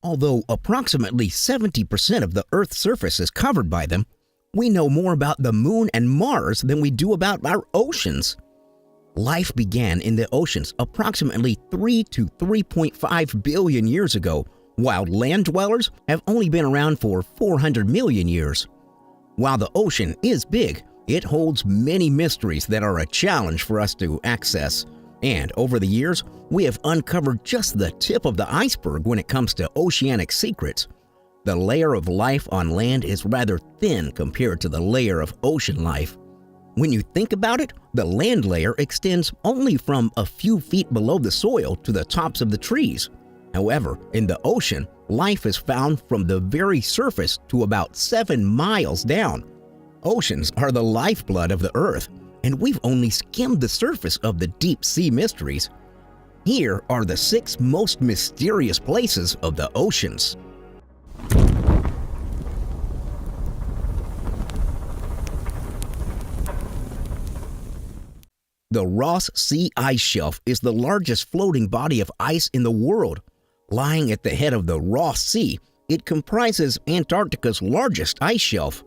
Although approximately 70% of the Earth's surface is covered by them, we know more about the Moon and Mars than we do about our oceans. Life began in the oceans approximately 3 to 3.5 billion years ago, while land dwellers have only been around for 400 million years. While the ocean is big, it holds many mysteries that are a challenge for us to access. And over the years, we have uncovered just the tip of the iceberg when it comes to oceanic secrets. The layer of life on land is rather thin compared to the layer of ocean life. When you think about it, the land layer extends only from a few feet below the soil to the tops of the trees. However, in the ocean, life is found from the very surface to about 7 miles down. Oceans are the lifeblood of the Earth, and we've only skimmed the surface of the deep sea mysteries. Here are the 6 most mysterious places of the oceans. The Ross Sea Ice Shelf is the largest floating body of ice in the world. Lying at the head of the Ross Sea, it comprises Antarctica's largest ice shelf.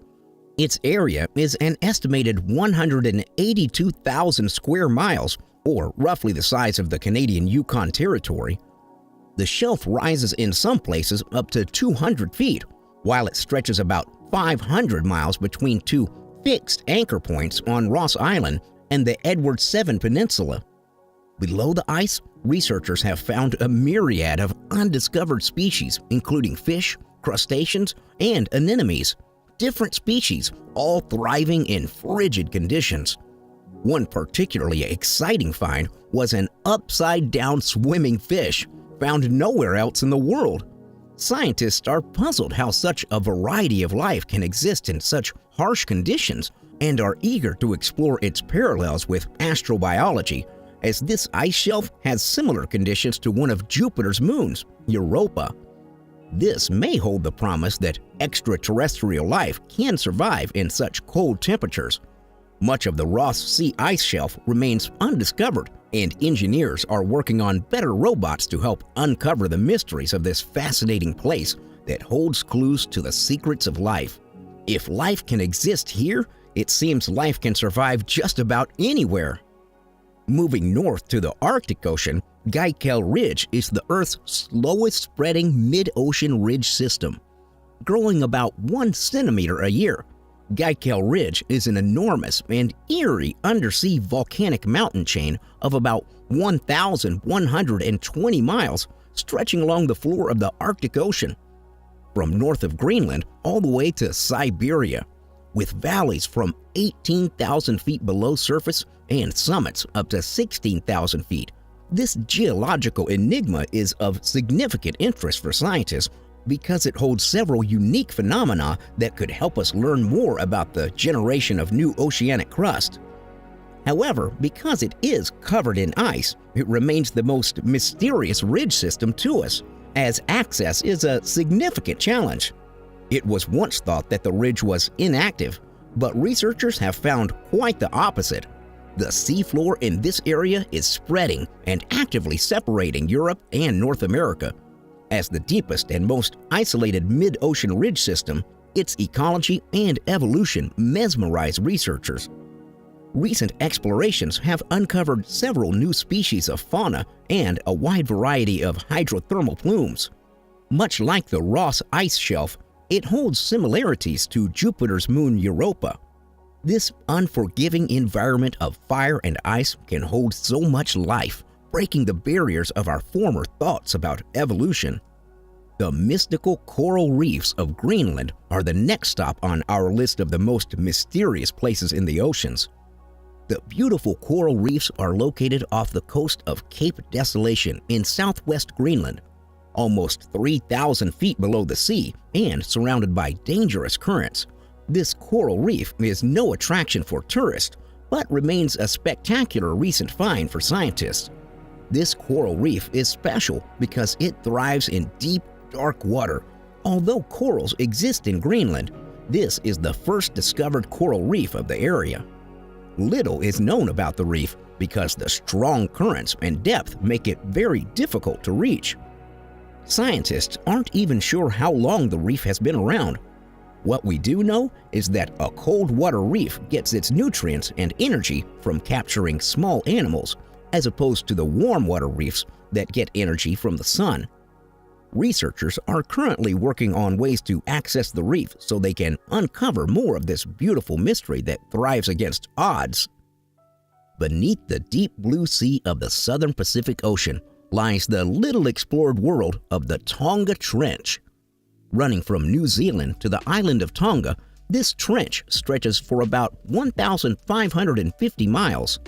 Its area is an estimated 182,000 square miles, or roughly the size of the Canadian Yukon Territory. The shelf rises in some places up to 200 feet, while it stretches about 500 miles between 2 fixed anchor points on Ross Island and the Edward Seven Peninsula. Below the ice, researchers have found a myriad of undiscovered species, including fish, crustaceans, and anemones. Different species, all thriving in frigid conditions. One particularly exciting find was an upside-down swimming fish, found nowhere else in the world. Scientists are puzzled how such a variety of life can exist in such harsh conditions, and are eager to explore its parallels with astrobiology, as this ice shelf has similar conditions to one of Jupiter's moons, Europa. This may hold the promise that extraterrestrial life can survive in such cold temperatures. Much of the Ross Sea Ice Shelf remains undiscovered, and engineers are working on better robots to help uncover the mysteries of this fascinating place that holds clues to the secrets of life. If life can exist here, it seems life can survive just about anywhere. Moving north to the Arctic Ocean, Geikel Ridge is the Earth's slowest spreading mid-ocean ridge system. Growing about 1 centimeter a year, Geikel Ridge is an enormous and eerie undersea volcanic mountain chain of about 1,120 miles stretching along the floor of the Arctic Ocean, from north of Greenland all the way to Siberia, with valleys from 18,000 feet below surface and summits up to 16,000 feet. This geological enigma is of significant interest for scientists because it holds several unique phenomena that could help us learn more about the generation of new oceanic crust. However, because it is covered in ice, it remains the most mysterious ridge system to us, as access is a significant challenge. It was once thought that the ridge was inactive, but researchers have found quite the opposite. The seafloor in this area is spreading and actively separating Europe and North America. As the deepest and most isolated mid-ocean ridge system, its ecology and evolution mesmerize researchers. Recent explorations have uncovered several new species of fauna and a wide variety of hydrothermal plumes. Much like the Ross Ice Shelf, it holds similarities to Jupiter's moon Europa. This unforgiving environment of fire and ice can hold so much life, breaking the barriers of our former thoughts about evolution. The mystical coral reefs of Greenland are the next stop on our list of the most mysterious places in the oceans. The beautiful coral reefs are located off the coast of Cape Desolation in southwest Greenland, almost 3,000 feet below the sea and surrounded by dangerous currents. This coral reef is no attraction for tourists, but remains a spectacular recent find for scientists. This coral reef is special because it thrives in deep, dark water. Although corals exist in Greenland, this is the first discovered coral reef of the area. Little is known about the reef because the strong currents and depth make it very difficult to reach. Scientists aren't even sure how long the reef has been around. What we do know is that a cold water reef gets its nutrients and energy from capturing small animals, as opposed to the warm water reefs that get energy from the sun. Researchers are currently working on ways to access the reef so they can uncover more of this beautiful mystery that thrives against odds. Beneath the deep blue sea of the southern Pacific Ocean lies the little explored world of the Tonga Trench. Running from New Zealand to the island of Tonga, this trench stretches for about 1,550 miles.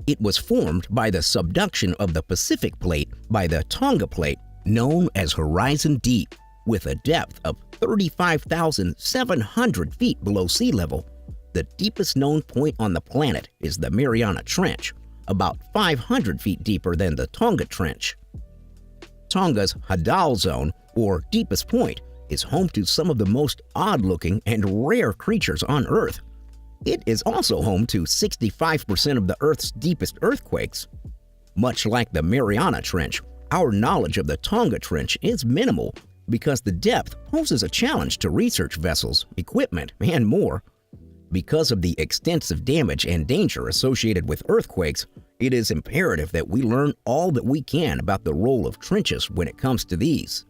It was formed by the subduction of the Pacific Plate by the Tonga Plate, known as Horizon Deep, with a depth of 35,700 feet below sea level. The deepest known point on the planet is the Mariana Trench, about 500 feet deeper than the Tonga Trench. Tonga's Hadal Zone, or deepest point, is home to some of the most odd-looking and rare creatures on Earth. It is also home to 65% of the Earth's deepest earthquakes. Much like the Mariana Trench, our knowledge of the Tonga Trench is minimal because the depth poses a challenge to research vessels, equipment, and more. Because of the extensive damage and danger associated with earthquakes, it is imperative that we learn all that we can about the role of trenches when it comes to these.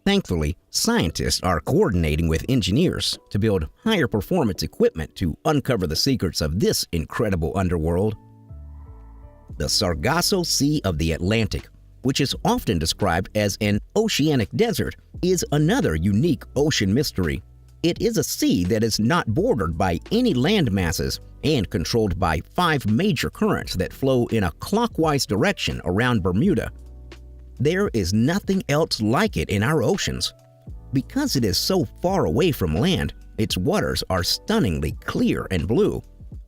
Thankfully, scientists are coordinating with engineers to build higher performance equipment to uncover the secrets of this incredible underworld. The Sargasso Sea of the Atlantic, which is often described as an oceanic desert, is another unique ocean mystery. It is a sea that is not bordered by any land masses and controlled by 5 major currents that flow in a clockwise direction around Bermuda. There is nothing else like it in our oceans. Because it is so far away from land, its waters are stunningly clear and blue.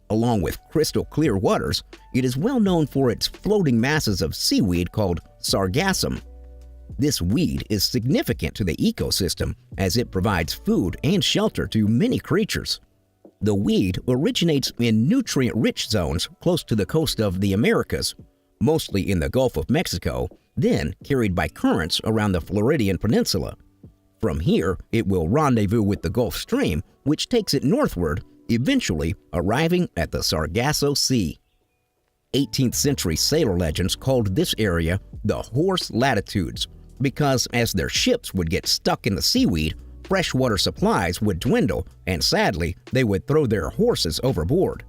Along with crystal clear waters, it is well known for its floating masses of seaweed called sargassum. This weed is significant to the ecosystem as it provides food and shelter to many creatures. The weed originates in nutrient-rich zones close to the coast of the Americas, mostly in the Gulf of Mexico, then carried by currents around the Floridian Peninsula. From here, it will rendezvous with the Gulf Stream, which takes it northward, eventually arriving at the Sargasso Sea. 18th century sailor legends called this area the Horse Latitudes because as their ships would get stuck in the seaweed, freshwater supplies would dwindle and sadly, they would throw their horses overboard.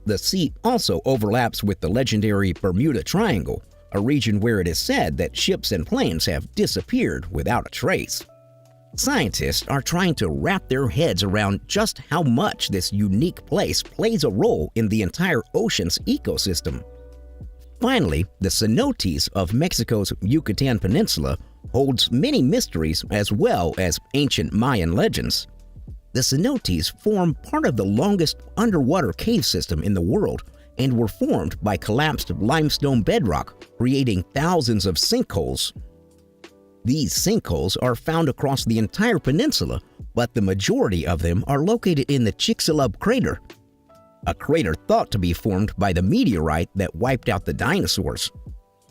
The sea also overlaps with the legendary Bermuda Triangle, a region where it is said that ships and planes have disappeared without a trace. Scientists are trying to wrap their heads around just how much this unique place plays a role in the entire ocean's ecosystem. Finally, the cenotes of Mexico's Yucatan Peninsula holds many mysteries as well as ancient Mayan legends. The cenotes form part of the longest underwater cave system in the world and were formed by collapsed limestone bedrock, creating thousands of sinkholes. These sinkholes are found across the entire peninsula, but the majority of them are located in the Chicxulub crater, a crater thought to be formed by the meteorite that wiped out the dinosaurs.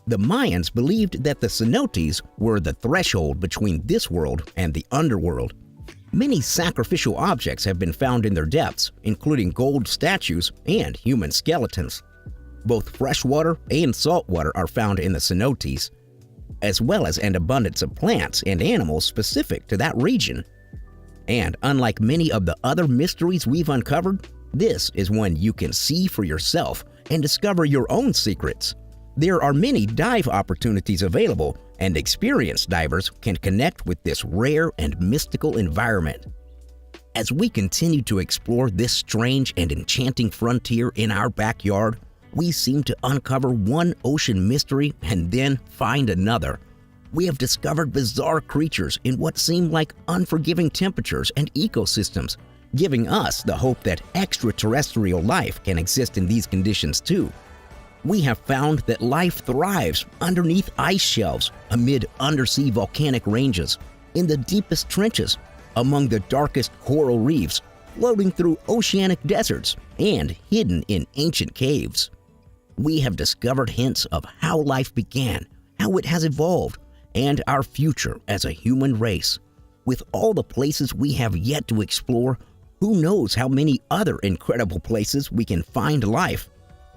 The Mayans believed that the cenotes were the threshold between this world and the underworld. Many sacrificial objects have been found in their depths, including gold statues and human skeletons. Both freshwater and saltwater are found in the cenotes, as well as an abundance of plants and animals specific to that region. And unlike many of the other mysteries we've uncovered, this is one you can see for yourself and discover your own secrets. There are many dive opportunities available, and experienced divers can connect with this rare and mystical environment. As we continue to explore this strange and enchanting frontier in our backyard, we seem to uncover one ocean mystery and then find another. We have discovered bizarre creatures in what seem like unforgiving temperatures and ecosystems, giving us the hope that extraterrestrial life can exist in these conditions too. We have found that life thrives underneath ice shelves, amid undersea volcanic ranges, in the deepest trenches, among the darkest coral reefs, floating through oceanic deserts, and hidden in ancient caves. We have discovered hints of how life began, how it has evolved, and our future as a human race. With all the places we have yet to explore, who knows how many other incredible places we can find life?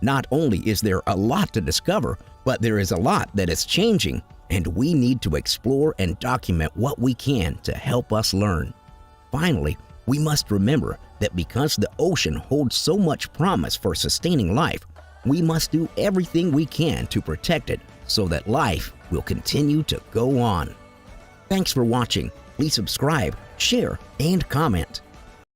Not only is there a lot to discover, but there is a lot that is changing, and we need to explore and document what we can to help us learn. Finally, we must remember that because the ocean holds so much promise for sustaining life, we must do everything we can to protect it so that life will continue to go on. Thanks for watching. Please subscribe, share, and comment.